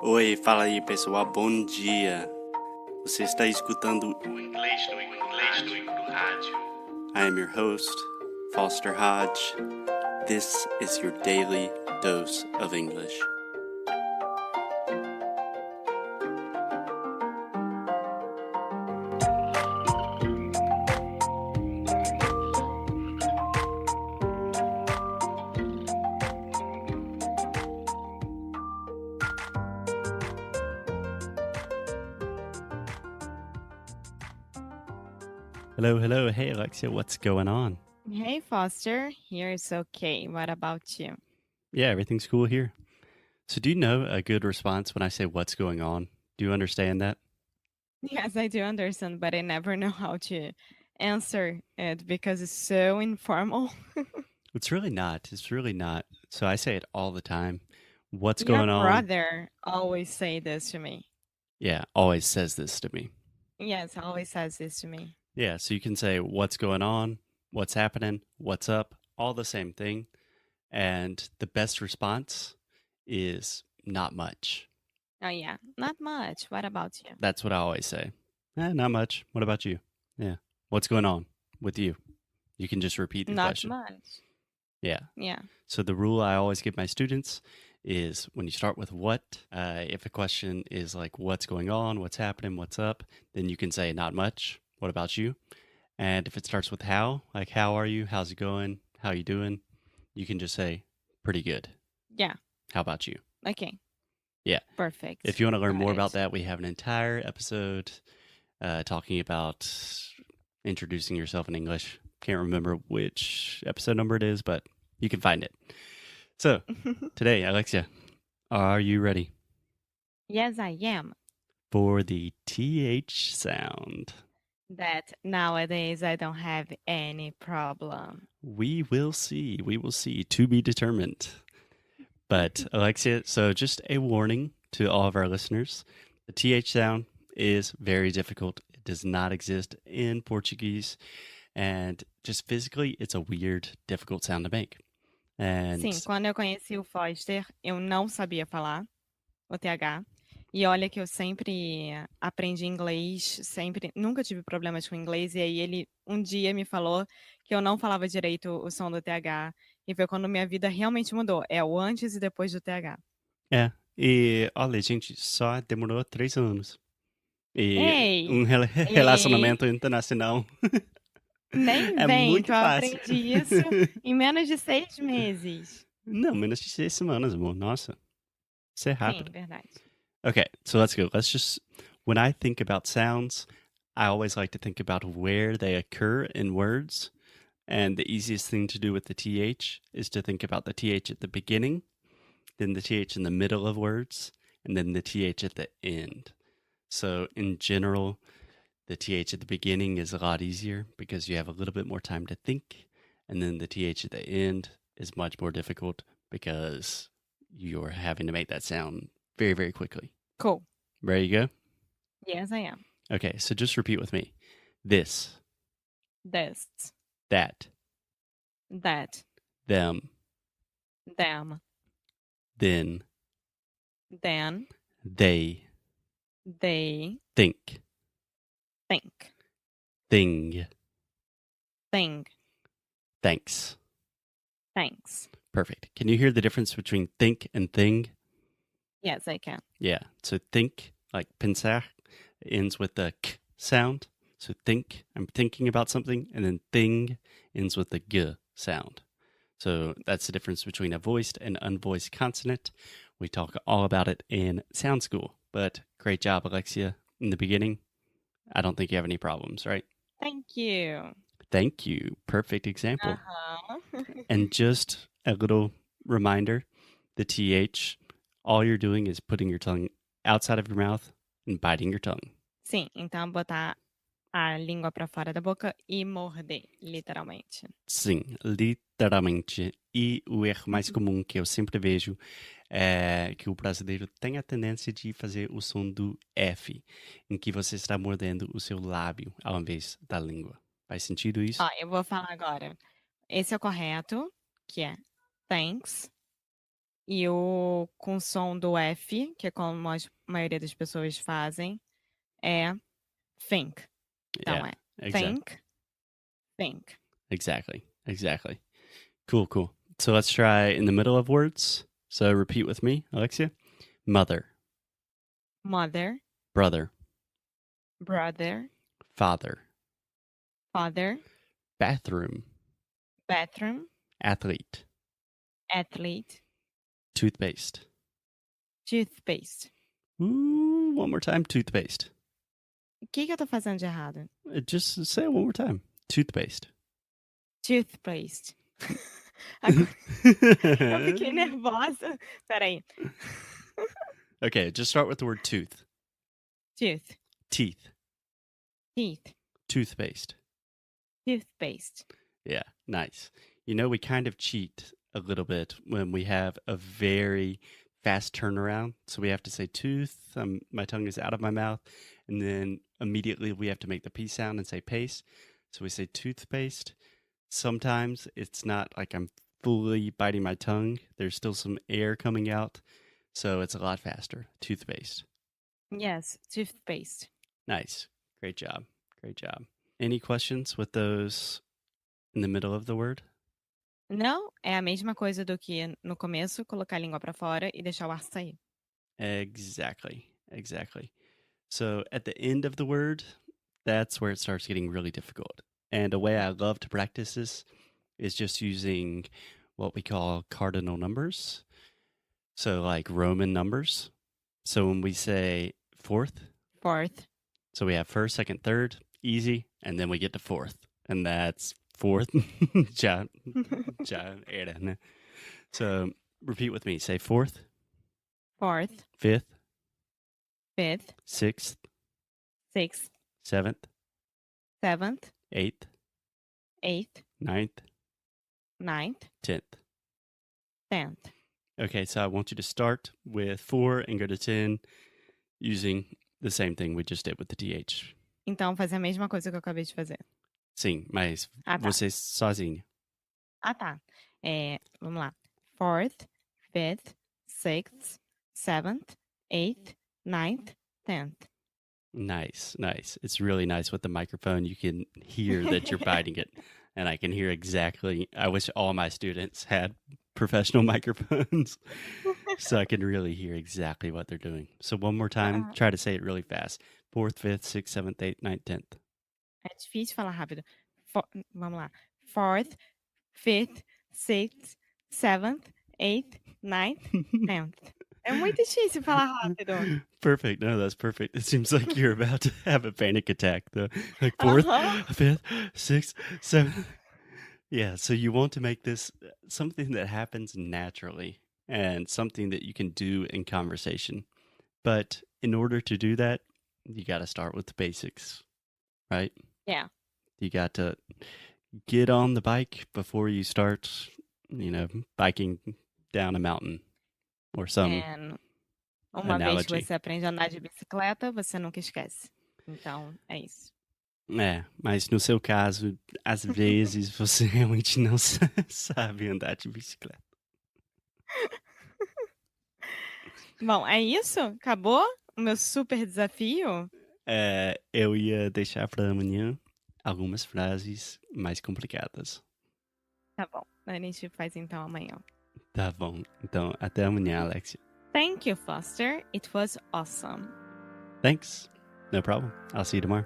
Oi, fala aí pessoal, bom dia. Você está escutando o Inglês no Rádio. I am your host, Foster Hodge. This is your daily dose of English. Hello. Hey, Alexia, what's going on? Hey, Foster. Here is okay. What about you? Yeah, everything's cool here. So do you know a good response when I say what's going on? Do you understand that? Yes, I do understand, but I never know how to answer it because it's so informal. It's really not. So I say it all the time. What's Your going on? brother always say this to me. Yeah, always says this to me. Yes, always says this to me. Yeah, so you can say what's going on, what's happening, what's up, all the same thing. And the best response is not much. Oh, yeah. Not much. What about you? That's what I always say. Not much. What about you? Yeah. What's going on with you? You can just repeat the Not question. much. Yeah. Yeah. So the rule I always give my students is when you start with what, if a question is like what's going on, what's happening, what's up, then you can say not much. What about you? And if it starts with how, like how are you? How's it going? How you doing? You can just say pretty good. Yeah. How about you? Okay. Yeah. Perfect. If you want to learn Got more it. about that, we have an entire episode talking about introducing yourself in English. Can't remember which episode number it is, but you can find it. So today, Alexia, are you ready Yes, I am. for the TH sound? That nowadays I don't have any problem. We will see. We will see. To be determined. But Alexia, so just a warning to all of our listeners. The TH sound is very difficult. It does not exist in Portuguese. And just physically, it's a weird, difficult sound to make. And Sim, quando eu conheci o Foster, eu não sabia falar o TH. E olha que eu sempre aprendi inglês, nunca tive problemas com inglês. E aí ele um dia me falou que eu não falava direito o som do TH. E foi quando minha vida realmente mudou. É o antes e depois do TH. e olha, gente, só demorou 3 anos. E Ei! um relacionamento internacional Nem é vem que muito eu fácil. aprendi isso em menos de 6 meses. Não, menos de 6 semanas, amor. Nossa, isso é rápido. Sim, verdade. Okay, so let's go. When I think about sounds, I always like to think about where they occur in words. And the easiest thing to do with the TH is to think about the TH at the beginning, then the TH in the middle of words, and then the TH at the end. So in general, the TH at the beginning is a lot easier because you have a little bit more time to think. And then the TH at the end is much more difficult because you're having to make that sound very, very quickly. Cool. Ready to go? Yes, I am. Okay, so just repeat with me. This, This, that, that, them, them, then, then, they, they, think, think, thing, thing, thanks. thanks. Perfect. Can you hear the difference between think and thing? Yes, I can. Yeah, so think, like pensar, ends with the k sound. So think, I'm thinking about something, and then thing ends with the g sound. So that's the difference between a voiced and unvoiced consonant. We talk all about it in sound school, but great job, Alexia, in the beginning. I don't think you have any problems, right? Thank you. Thank you. Perfect example. Uh-huh. And just a little reminder, the TH, all you're doing is putting your tongue outside of your mouth and biting your tongue. Sim, então botar a língua pra fora da boca e morder, literalmente. Sim, literalmente. E o erro mais comum que eu sempre vejo é que o brasileiro tem a tendência de fazer o som do F, em que você está mordendo o seu lábio ao invés da língua. Faz sentido isso? Ó, eu vou falar agora. Esse é o correto, que é thanks, E o com som do F, que é como a maioria das pessoas fazem, é think. Então Yeah, é exactly. think. Exactly. Cool. So let's try in the middle of words. So repeat with me, Alexia. Mother, Mother, brother, brother, father, father, bathroom, bathroom, athlete, athlete, toothpaste. toothpaste. Ooh, one more time, toothpaste. O que eu tô fazendo de errado? Just say it one more time. Toothpaste. Toothpaste. Agora, eu fiquei nervosa. Peraí. Okay, just start with the word tooth. Tooth, Teeth. teeth, Toothpaste. toothpaste. Yeah, nice. You know, we kind of cheat a little bit when we have a very fast turnaround. So we have to say tooth, my tongue is out of my mouth, and then immediately we have to make the P sound and say paste. So we say toothpaste. Sometimes it's not like I'm fully biting my tongue. There's still some air coming out. So it's a lot faster. Toothpaste. Yes, toothpaste. Nice. Great job. Any questions with those in the middle of the word? Não, é a mesma coisa do que no começo, colocar a língua pra fora e deixar o ar sair. Exactly. So at the end of the word, that's where it starts getting really difficult. And a way I love to practice this is just using what we call cardinal numbers. So like Roman numbers. So when we say fourth, so we have first, second, third, easy, and then we get to fourth. And that's fourth. So repeat with me. Say fourth, fifth, sixth, seventh, eighth, ninth, 10th. Okay, so I want you to start with 4 and go to 10 using the same thing we just did with the TH. Então, fazer a mesma coisa que eu acabei de fazer. Sim, mas Ah, tá. você sozinho. Ah, tá. Vamos lá. 4th, 5th, 6th, 7th, 8th, 9th, 10th. Nice. It's really nice with the microphone. You can hear that you're biting it. And I can hear exactly. I wish all my students had professional microphones so I can really hear exactly what they're doing. So one more time, try to say it really fast. 4th, 5th, 6th, 7th, 8th, 9th, 10th. É difícil falar rápido. Vamos lá. 4th, 5th, 6th, 7th, 8th, 9th, 10th. É muito difícil falar rápido. Perfect. No, that's perfect. It seems like you're about to have a panic attack, though. Like 4th, 5th, 6th, 7th. Yeah, so you want to make this something that happens naturally and something that you can do in conversation. But in order to do that, you got to start with the basics, right? Yeah. You got to get on the bike before you start, biking down a mountain or some Uma vez que analogy. você aprende a andar de bicicleta, você nunca esquece. Então, é isso. Mas no seu caso, às vezes você realmente não sabe andar de bicicleta. Bom, é isso? Acabou o meu super desafio? Eu ia deixar para amanhã algumas frases mais complicadas. Tá bom, a gente faz então amanhã. Tá bom, então até amanhã, Alexia. Thank you, Foster. It was awesome. Thanks. No problem. I'll see you tomorrow.